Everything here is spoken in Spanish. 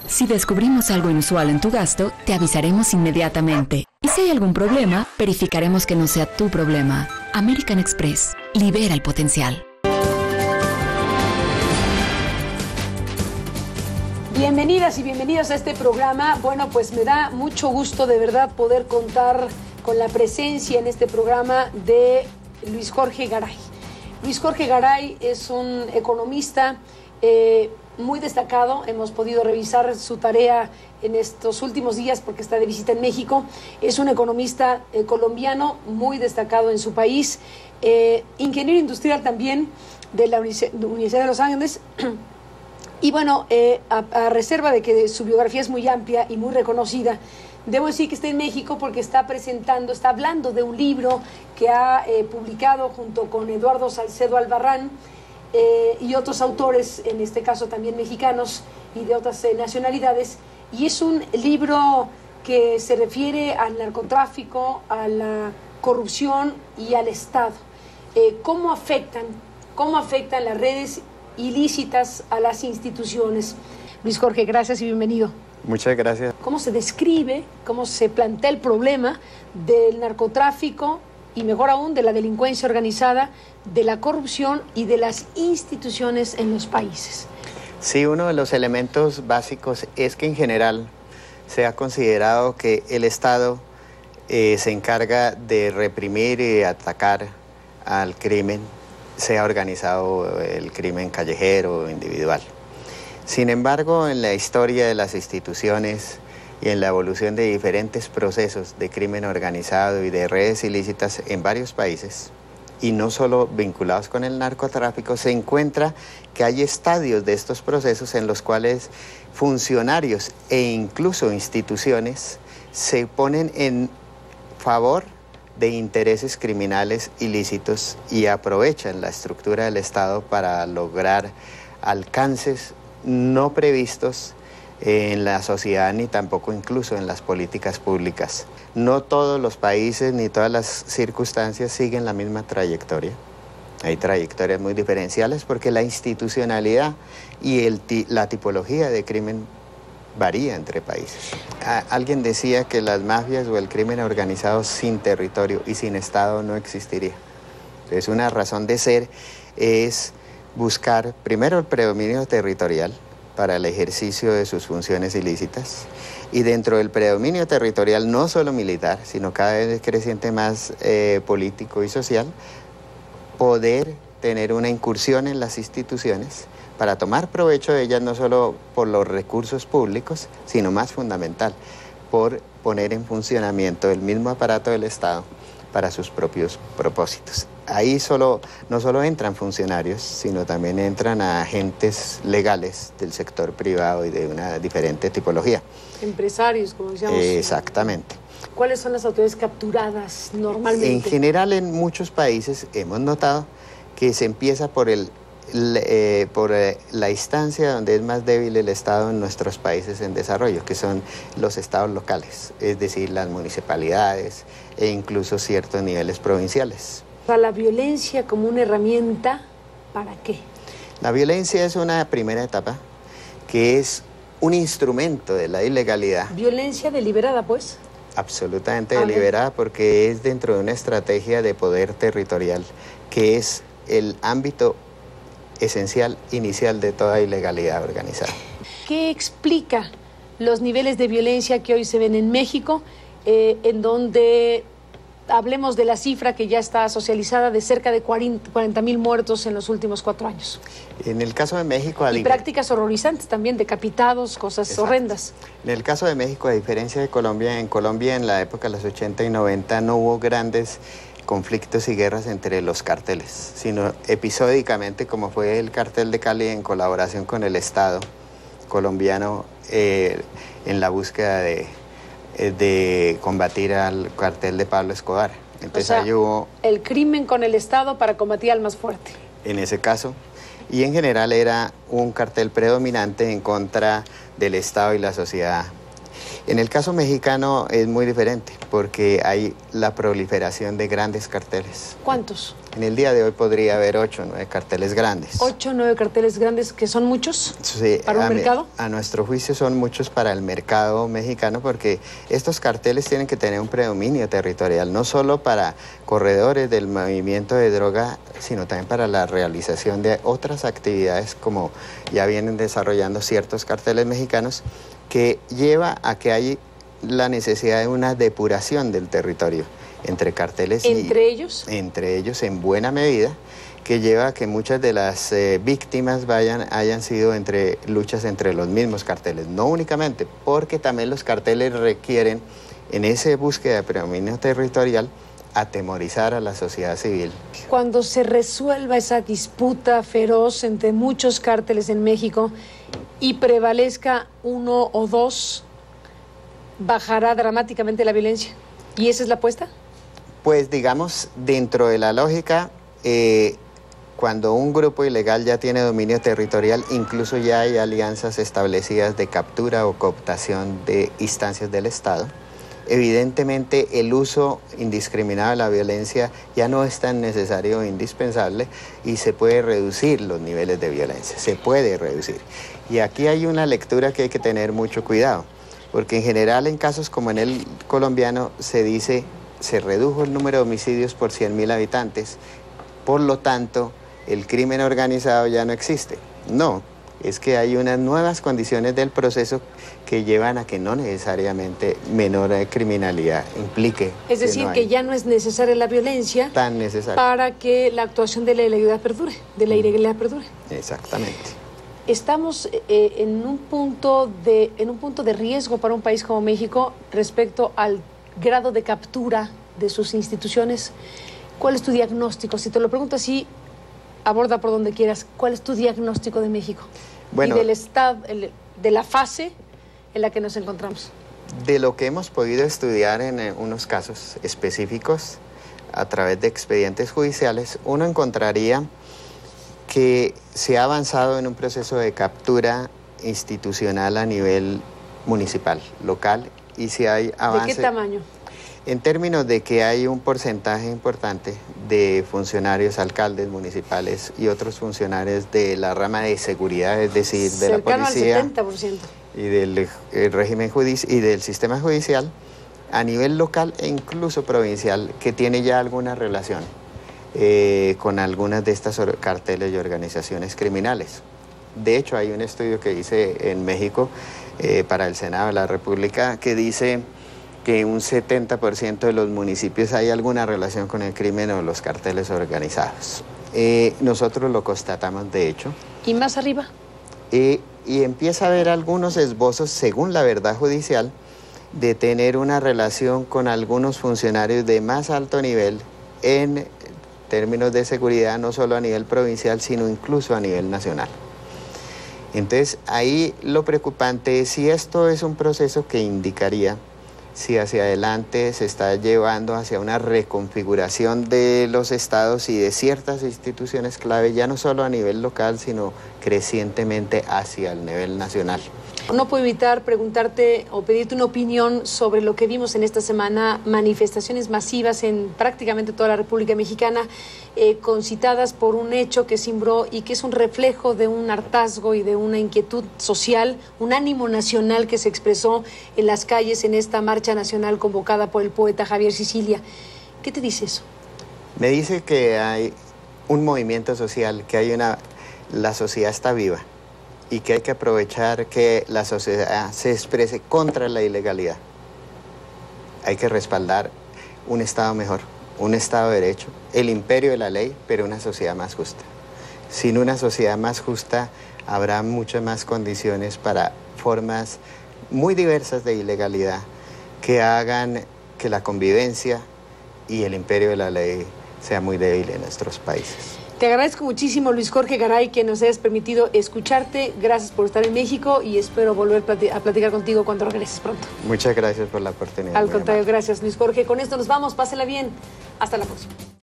Si descubrimos algo inusual en tu gasto, te avisaremos inmediatamente. Y si hay algún problema, verificaremos que no sea tu problema. American Express. Libera el potencial. Bienvenidas y bienvenidos a este programa. Bueno, pues me da mucho gusto de verdad poder contar con la presencia en este programa de Luis Jorge Garay. Luis Jorge Garay es un economista muy destacado. Hemos podido revisar su tarea en estos últimos días porque está de visita en México. Es un economista colombiano muy destacado en su país, ingeniero industrial también de la Universidad de Los Ángeles. Y bueno, a reserva de que su biografía es muy amplia y muy reconocida, debo decir que está en México porque está hablando de un libro que ha publicado junto con Eduardo Salcedo Albarrán y otros autores, en este caso también mexicanos y de otras nacionalidades. Y es un libro que se refiere al narcotráfico, a la corrupción y al Estado. ¿Cómo afectan las redes ilícitas a las instituciones? Luis Jorge, gracias y bienvenido. Muchas gracias. ¿Cómo se describe, cómo se plantea el problema del narcotráfico y, mejor aún, de la delincuencia organizada, de la corrupción y de las instituciones en los países? Sí, uno de los elementos básicos es que en general se ha considerado que el Estado se encarga de reprimir y atacar al crimen, sea organizado el crimen callejero o individual. Sin embargo, en la historia de las instituciones y en la evolución de diferentes procesos de crimen organizado y de redes ilícitas en varios países, y no solo vinculados con el narcotráfico, se encuentra que hay estadios de estos procesos en los cuales funcionarios e incluso instituciones se ponen en favor de intereses criminales ilícitos y aprovechan la estructura del Estado para lograr alcances no previstos en la sociedad ni tampoco incluso en las políticas públicas. No todos los países ni todas las circunstancias siguen la misma trayectoria. Hay trayectorias muy diferenciales porque la institucionalidad y la tipología de crimen varía entre países. Alguien decía que las mafias o el crimen organizado sin territorio y sin Estado no existiría. Entonces, una razón de ser es buscar primero el predominio territorial para el ejercicio de sus funciones ilícitas, y dentro del predominio territorial no solo militar, sino cada vez creciente más político y social, poder tener una incursión en las instituciones para tomar provecho de ellas no solo por los recursos públicos, sino más fundamental, por poner en funcionamiento el mismo aparato del Estado para sus propios propósitos. Ahí no solo entran funcionarios, sino también entran agentes legales del sector privado y de una diferente tipología. Empresarios, como decíamos. Exactamente. ¿Cuáles son las autoridades capturadas normalmente? En general, en muchos países hemos notado que se empieza por la instancia donde es más débil el Estado en nuestros países en desarrollo, que son los estados locales, es decir, las municipalidades e incluso ciertos niveles provinciales. ¿La violencia como una herramienta para qué? La violencia es una primera etapa que es un instrumento de la ilegalidad. ¿Violencia deliberada, pues? Absolutamente deliberada, porque es dentro de una estrategia de poder territorial, que es el ámbito esencial inicial de toda ilegalidad organizada. ¿Qué explica los niveles de violencia que hoy se ven en México, en donde hablemos de la cifra que ya está socializada de cerca de 40,000 muertos en los últimos 4 años? En el caso de México... Y prácticas horrorizantes también, decapitados, cosas horrendas. En el caso de México, a diferencia de Colombia, en la época de los 80 y 90 no hubo grandes conflictos y guerras entre los carteles, sino episódicamente, como fue el cartel de Cali en colaboración con el Estado colombiano en la búsqueda de combatir al cartel de Pablo Escobar. Entonces, ahí hubo el crimen con el Estado para combatir al más fuerte. En ese caso, y en general era un cartel predominante en contra del Estado y la sociedad. En el caso mexicano es muy diferente. porque hay la proliferación de grandes carteles. ¿Cuántos? En el día de hoy podría haber 8 o 9 carteles grandes. 8 o 9 carteles grandes, que son muchos, sí, para un mercado. A nuestro juicio son muchos para el mercado mexicano, porque estos carteles tienen que tener un predominio territorial, no solo para corredores del movimiento de droga, sino también para la realización de otras actividades, como ya vienen desarrollando ciertos carteles mexicanos, que lleva a que hay la necesidad de una depuración del territorio entre carteles. ¿Entre ellos? Entre ellos, en buena medida, que lleva a que muchas de las víctimas hayan sido luchas entre los mismos carteles. No únicamente, porque también los carteles requieren, en esa búsqueda de predominio territorial, atemorizar a la sociedad civil. Cuando se resuelva esa disputa feroz entre muchos cárteles en México y prevalezca uno o dos, ¿bajará dramáticamente la violencia? ¿Y esa es la apuesta? Pues digamos, dentro de la lógica, cuando un grupo ilegal ya tiene dominio territorial, incluso ya hay alianzas establecidas de captura o cooptación de instancias del Estado. Evidentemente, el uso indiscriminado de la violencia ya no es tan necesario e indispensable, y se puede reducir los niveles de violencia, se puede reducir. Y aquí hay una lectura que hay que tener mucho cuidado, porque en general en casos como en el colombiano se dice, se redujo el número de homicidios por 100.000 habitantes, por lo tanto el crimen organizado ya no existe. No, es que hay unas nuevas condiciones del proceso que llevan a que no necesariamente menor criminalidad implique. Es decir, que ya no es necesaria la violencia tan necesaria para que la actuación de la ilegalidad perdure, Exactamente. Estamos en un punto de riesgo para un país como México respecto al grado de captura de sus instituciones. ¿Cuál es tu diagnóstico? Si te lo pregunto así, aborda por donde quieras. ¿Cuál es tu diagnóstico de México? Bueno, y del estado, de la fase en la que nos encontramos. De lo que hemos podido estudiar en unos casos específicos a través de expedientes judiciales, uno encontraría que se ha avanzado en un proceso de captura institucional a nivel municipal, local, y si hay avance. ¿De qué tamaño? En términos de que hay un porcentaje importante de funcionarios, alcaldes municipales y otros funcionarios de la rama de seguridad, es decir, de la policía al 70%. Y del régimen judicial y del sistema judicial a nivel local e incluso provincial, que tiene ya alguna relación con algunas de estas carteles y organizaciones criminales. De hecho, hay un estudio que hice en México para el Senado de la República que dice que un 70% de los municipios hay alguna relación con el crimen o los carteles organizados. Nosotros lo constatamos, de hecho. ¿Y más arriba? Y empieza a haber algunos esbozos, según la verdad judicial, de tener una relación con algunos funcionarios de más alto nivel en términos de seguridad, no solo a nivel provincial, sino incluso a nivel nacional. Entonces, ahí lo preocupante es si esto es un proceso que indicaría si hacia adelante se está llevando hacia una reconfiguración de los estados y de ciertas instituciones clave, ya no solo a nivel local, sino crecientemente hacia el nivel nacional. No puedo evitar preguntarte o pedirte una opinión sobre lo que vimos en esta semana, manifestaciones masivas en prácticamente toda la República Mexicana, concitadas por un hecho que cimbró y que es un reflejo de un hartazgo y de una inquietud social, un ánimo nacional que se expresó en las calles en esta marcha nacional convocada por el poeta Javier Sicilia. ¿Qué te dice eso? Me dice que hay un movimiento social, que la sociedad está viva y que hay que aprovechar que la sociedad se exprese contra la ilegalidad. Hay que respaldar un Estado mejor, un Estado de Derecho, el imperio de la ley, pero una sociedad más justa. Sin una sociedad más justa habrá muchas más condiciones para formas muy diversas de ilegalidad que hagan que la convivencia y el imperio de la ley sea muy débil en nuestros países. Te agradezco muchísimo, Luis Jorge Garay, que nos hayas permitido escucharte. Gracias por estar en México y espero volver a platicar contigo cuando regreses pronto. Muchas gracias por la oportunidad. Al contrario, gracias, Luis Jorge. Con esto nos vamos. Pásela bien. Hasta la próxima.